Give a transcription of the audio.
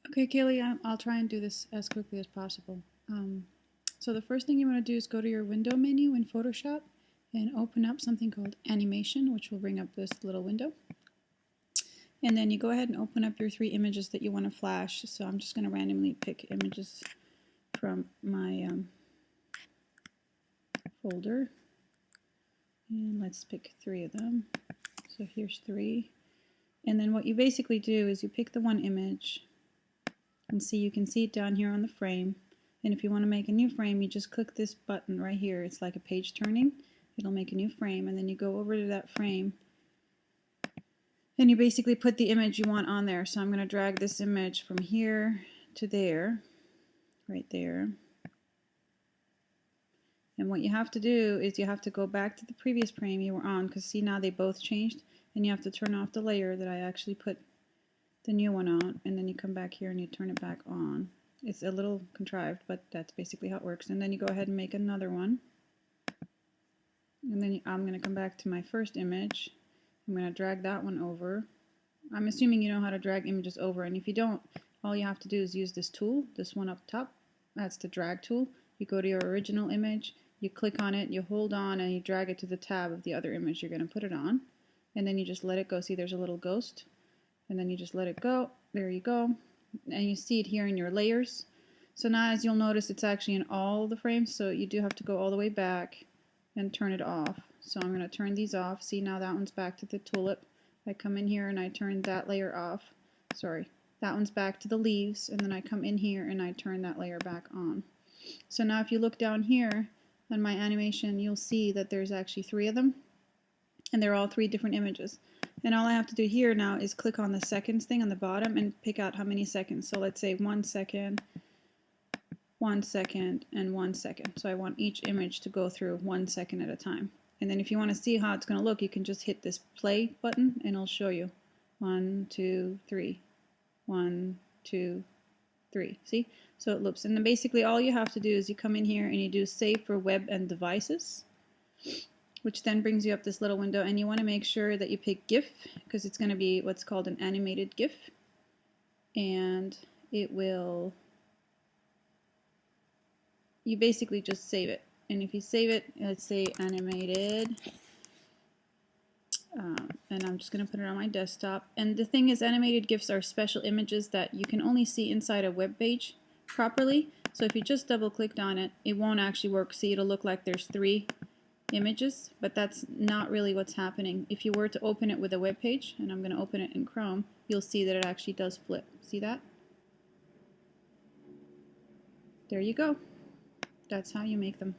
Okay, Kaylee, I'll try and do this as quickly as possible. So the first thing you want to do is go to your window menu in Photoshop and open up something called animation, which will bring up this little window. And then you go ahead and open up your 3 images that you want to flash. So I'm just going to randomly pick images from my folder. And let's pick 3 of them. So here's 3. And then what you basically do is you pick the one image, and see, you can see it down here on the frame. And if you want to make a new frame, you just click this button right here. It's like a page turning. It'll make a new frame, and then you go over to that frame and you basically put the image you want on there. So I'm going to drag this image from here to there, right there. And what you have to do is you have to go back to the previous frame you were on, because see, now they both changed, and you have to turn off the layer that I actually put the new one on, and then you come back here and you turn it back on. It's a little contrived, but that's basically how it works. And then you go ahead and make another one. And then I'm going to come back to my first image. I'm going to drag that one over. I'm assuming you know how to drag images over, and if you don't, all you have to do is use this tool, this one up top. That's the drag tool. You go to your original image, you click on it, you hold on, and you drag it to the tab of the other image you're going to put it on. And then you just let it go. See, there's a little ghost. And then you just let it go. There you go. And you see it here in your layers. So now, as you'll notice, it's actually in all the frames, so you do have to go all the way back and turn it off. So I'm going to turn these off. See, now that one's back to the tulip. I come in here and I turn that layer off. Sorry, that one's back to the leaves, and then I come in here and I turn that layer back on. So now if you look down here on my animation, you'll see that there's actually 3 of them, and they're all 3 different images. And all I have to do here now is click on the seconds thing on the bottom and pick out how many seconds. So let's say 1 second, 1 second, and 1 second. So I want each image to go through 1 second at a time. And then if you want to see how it's going to look, you can just hit this play button and it'll show you 1, 2, 3, 1, 2, 3. See? So it loops. And then basically all you have to do is you come in here and you do save for web and devices, which then brings you up this little window, and you want to make sure that you pick GIF, because it's going to be what's called an animated GIF, and it will, you basically just save it. And if you save it, let's say animated, and I'm just going to put it on my desktop. And the thing is, animated GIFs are special images that you can only see inside a web page properly. So if you just double clicked on it, it won't actually work. See, it'll look like there's 3 images, but that's not really what's happening. If you were to open it with a web page, and I'm going to open it in Chrome, you'll see that it actually does flip. See that? There you go. That's how you make them.